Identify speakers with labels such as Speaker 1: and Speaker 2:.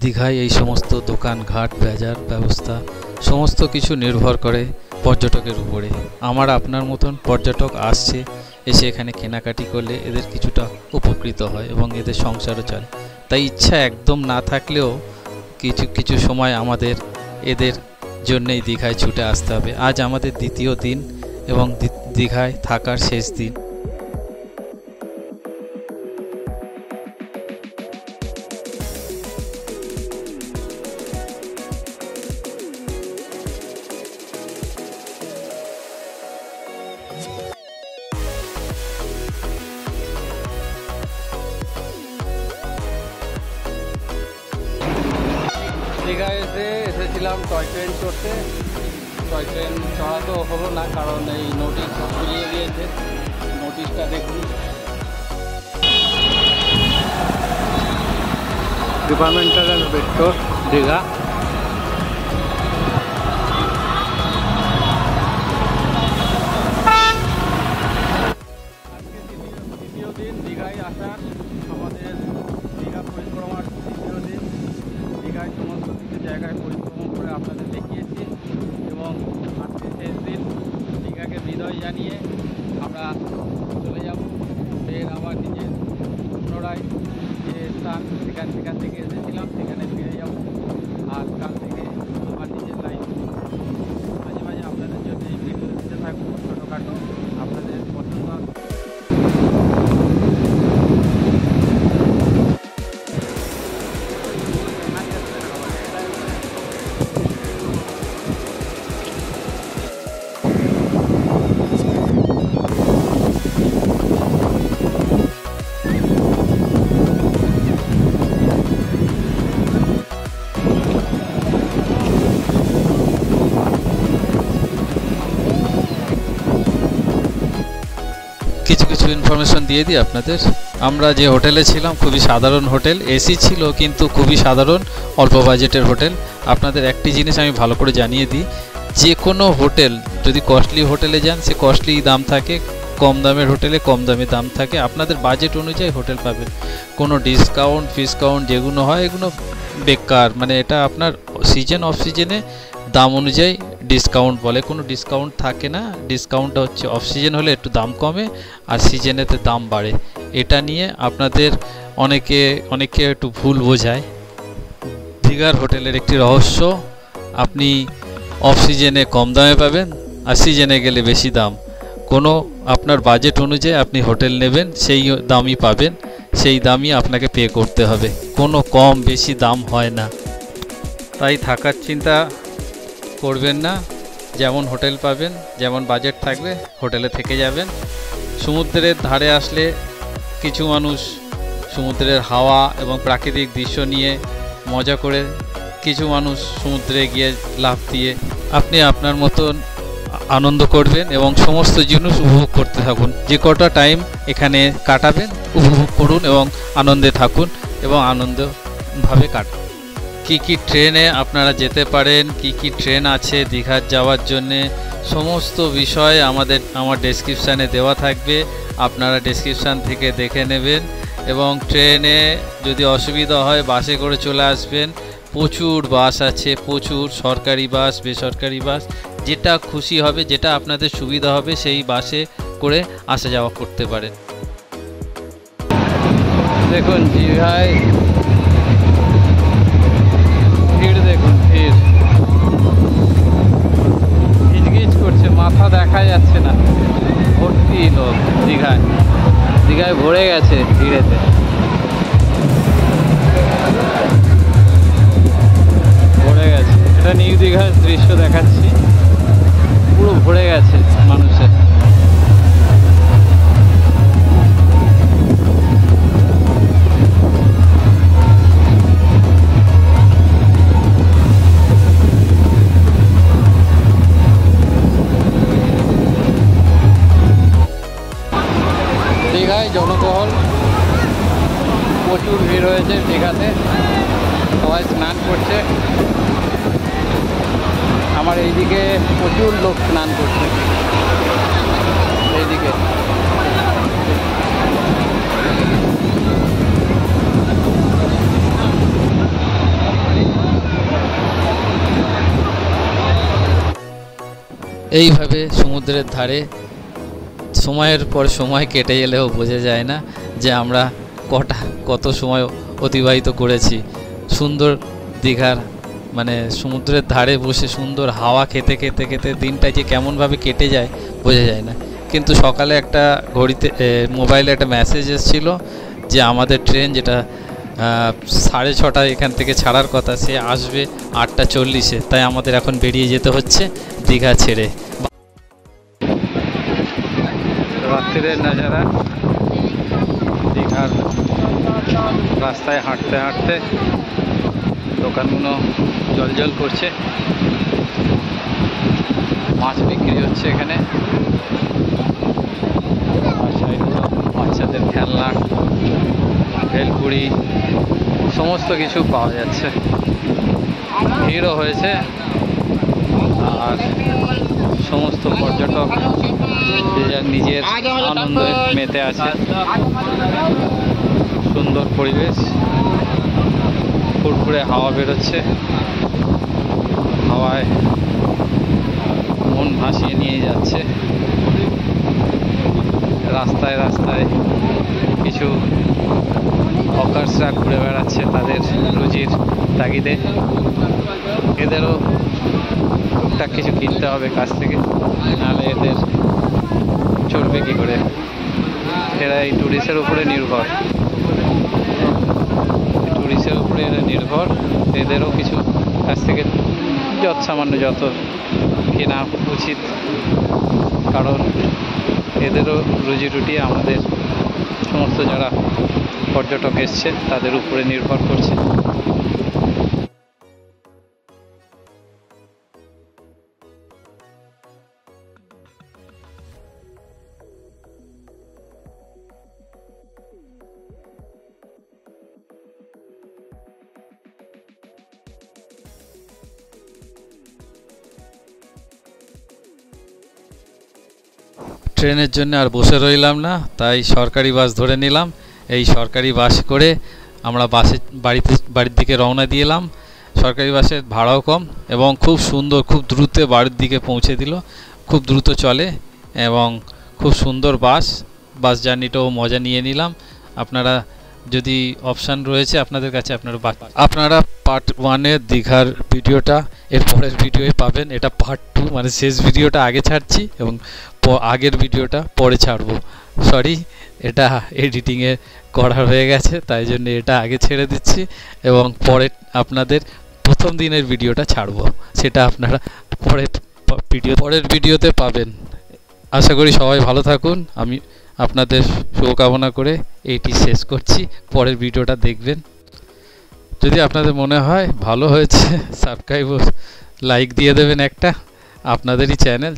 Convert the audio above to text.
Speaker 1: দীঘায় এই সমস্ত দোকানঘাট বাজার ব্যবস্থা সমস্ত কিছু নির্ভর করে পর্যটকের উপরে। আমার আপনার মতন পর্যটক আসছে, এসে এখানে কেনাকাটি করলে এদের কিছুটা উপকৃত হয় এবং এদের সংসারও চলে। তাই ইচ্ছা একদম না থাকলেও কিছু কিছু সময় আমাদের এদের জন্যই দীঘায় ছুটে আসতে হবে। আজ আমাদের দ্বিতীয় দিন এবং দীঘায় থাকার শেষ দিন।
Speaker 2: দীঘায় এসেছিলাম টয় ট্রেন চড়তে। টয় ট্রেন চড়া তো হলো না, কারণ এই নোটিশ ঝুলিয়ে দিয়েছে। নোটিশটা দেখুন, ডিপার্টমেন্টাল মেট্রো দীঘা। আজকে দ্বিতীয় দিন দীঘায় আসার, আমাদের দীঘা পরিক্রমার দ্বিতীয় দিন। দীঘায় সমস্ত কিছু জায়গায় পরিক্রমা করে আপনাদের দেখিয়েছি এবং আজকে শেষ দিন। দীঘাকে বিদায় জানিয়ে আমরা চলে যাব ফের আবার নিজের পুনরায় যে স্থান সেখান থেকে এসেছিলাম সেখানে ফিরে যাব। আর কাল থেকে আমার নিজের লাইফ। মাঝে মাঝে আপনাদের জন্য এই ভিডিও দিতে থাকবো ছোটোখাটো, আপনাদের পছন্দ।
Speaker 1: কিছু ইনফরমেশন দিয়ে দিই আপনাদের। আমরা যে হোটেলে ছিলাম খুবই সাধারণ হোটেল, এসি ছিল কিন্তু খুবই সাধারণ অল্প বাজেটের হোটেল। আপনাদের একটি জিনিস আমি ভালো করে জানিয়ে দিই, যে কোনো হোটেল যদি কস্টলি হোটেলে যান সে কস্টলি দাম থাকে, কম দামের হোটেলে কম দামে দাম থাকে। আপনাদের বাজেট অনুযায়ী হোটেল পাবেন। কোনো ডিসকাউন্ট ফিসকাউন্ট যেগুলো হয় এগুলো বেকার, মানে এটা আপনার সিজন অফ সিজনে দাম অনুযায়ী ডিসকাউন্ট বলে, কোনো ডিসকাউন্ট থাকে না। ডিসকাউন্টটা হচ্ছে অফ সিজন হলে একটু দাম কমে আর সিজনেতে দাম বাড়ে। এটা নিয়ে আপনাদের অনেকে একটু ভুল বোঝায়। দীঘার হোটেলের একটি রহস্য, আপনি অফ সিজনে কম দামে পাবেন আর সিজনে গেলে বেশি দাম। কোনো আপনার বাজেট অনুযায়ী আপনি হোটেল নেবেন, সেই দামই পাবেন, সেই দামই আপনাকে পে করতে হবে। কোনো কম বেশি দাম হয় না। তাই থাকার চিন্তা করবেন না, যেমন হোটেল পাবেন যেমন বাজেট থাকবে হোটেলে থেকে যাবেন। সমুদ্রের ধারে আসলে কিছু মানুষ সমুদ্রের হাওয়া এবং প্রাকৃতিক দৃশ্য নিয়ে মজা করে, কিছু মানুষ সমুদ্রে গিয়ে লাফ দিয়ে। আপনি আপনার মতন আনন্দ করবেন এবং সমস্ত জিনিস উপভোগ করতে থাকুন। যে কটা টাইম এখানে কাটাবেন উপভোগ করুন এবং আনন্দে থাকুন এবং আনন্দভাবে কাটান। কি ট্রেনে আপনারা যেতে পারেন, কি ট্রেন আছে দীঘার যাওয়ার জন্যে, সমস্ত বিষয় আমার ডেসক্রিপশানে দেওয়া থাকবে। আপনারা ডেসক্রিপশান থেকে দেখে নেবেন এবং ট্রেনে যদি অসুবিধা হয় বাসে করে চলে আসবেন। প্রচুর বাস আছে, প্রচুর সরকারি বাস বেসরকারি বাস, যেটা খুশি হবে যেটা আপনাদের সুবিধা হবে সেই বাসে করে আসা যাওয়া করতে পারেন।
Speaker 2: দেখুন দীঘায় ভিড়, দেখুন ভিড় গিজগিজ করছে, মাথা দেখা যাচ্ছে না, ভর্তি লোক। দীঘায় ভরে গেছে ভিড়েতে। ভরে গেছে, এটা নিউ দীঘার দৃশ্য দেখাচ্ছি, পুরো ভরে গেছে মানুষের। দীঘায় জনবহুল, প্রচুর ভিড় হয়েছে দীঘাতে, সবাই স্নান করছে। আমার এইদিকে প্রচুর লোক স্নান করছে, এইদিকে
Speaker 1: এইভাবে সমুদ্রের ধারে সময়ের পর সময় কেটে গেলেও বোঝা যায় না যে আমরা কত সময় অতিবাহিত করেছি। সুন্দর দীঘার মানে সমুদ্রের ধারে বসে সুন্দর হাওয়া খেতে খেতে খেতে দিনটা যে কেমনভাবে কেটে যায় বোঝা যায় না। কিন্তু সকালে একটা ঘড়িতে মোবাইলে একটা মেসেজ এসেছিলো যে আমাদের ট্রেন যেটা 6:30 এখান থেকে ছাড়ার কথা, সে আসবে 8:40-এ। তাই আমাদের এখন বেরিয়ে যেতে হচ্ছে দীঘা ছেড়ে। রাত্রির নজারা, দীঘার রাস্তায় হাঁটতে হাঁটতে দোকানগুলো জলজল করছে, মাছ বিক্রি হচ্ছে এখানে, আর সাইডে বাচ্চাদের খেলনা, ভেলপুরি সমস্ত কিছু পাওয়া যাচ্ছে। ভিড়ও হয়েছে, আর সমস্ত পর্যটক যে যার নিজের আনন্দে মেতে আছে। সুন্দর পরিবেশ, ফুরফুরে হাওয়া বেরোচ্ছে, হাওয়ায় মন ভাসিয়ে নিয়ে যাচ্ছে। রাস্তায় রাস্তায় কিছু হকার্সরা ঘুরে বেড়াচ্ছে তাদের রুজির তাগিদে। এদেরও টুকটাক কিছু কিনতে হবে কাছ থেকে, নাহলে এদের চলবে কী করে। এরা এই ট্যুরিস্টের উপরে নির্ভর, ট্যুরিস্টের উপরে এরা নির্ভর। এদেরও কিছু কাছ থেকে সামান্য যত কেনা উচিত, কারণ এদেরও রুজি রুটি আমাদের সমস্ত যারা পর্যটক এসছে তাদের উপরে নির্ভর করছে। ট্রেনের জন্য আর বসে রইলাম না, তাই সরকারি বাস ধরে নিলাম। এই সরকারি বাস করে আমরা বাড়ির দিকে রওনা দিলাম। সরকারি বাসের ভাড়াও কম এবং খুব সুন্দর, খুব দ্রুত বাড়ির দিকে পৌঁছে দিল। খুব দ্রুত চলে এবং খুব সুন্দর বাস জার্নিটাও মজা নিয়ে নিলাম। আপনারা যদি অপশান রয়েছে আপনাদের কাছে, আপনারা পার্ট 1-এর দীঘার ভিডিওটা এর পরের ভিডিওয়ে পাবেন। এটা পার্ট 2, মানে শেষ ভিডিওটা আগে ছাড়ছি এবং আগের ভিডিওটা পরে ছাড়বো। সরি, এটা এডিটিংয়ে করা হয়ে গেছে, তাই জন্য এটা আগে ছেড়ে দিচ্ছি এবং পরে আপনাদের প্রথম দিনের ভিডিওটা ছাড়বো, সেটা আপনারা পরের ভিডিওতে পাবেন। আশা করি সবাই ভালো থাকুন। আমি আপনাদের শুভকামনা করে এইটি শেষ করছি। পরের ভিডিওটা দেখবেন। যদি আপনাদের মনে হয় ভালো হয়েছে, সাবস্ক্রাইব ও লাইক দিয়ে দেবেন একটা। আপনাদেরই চ্যানেল,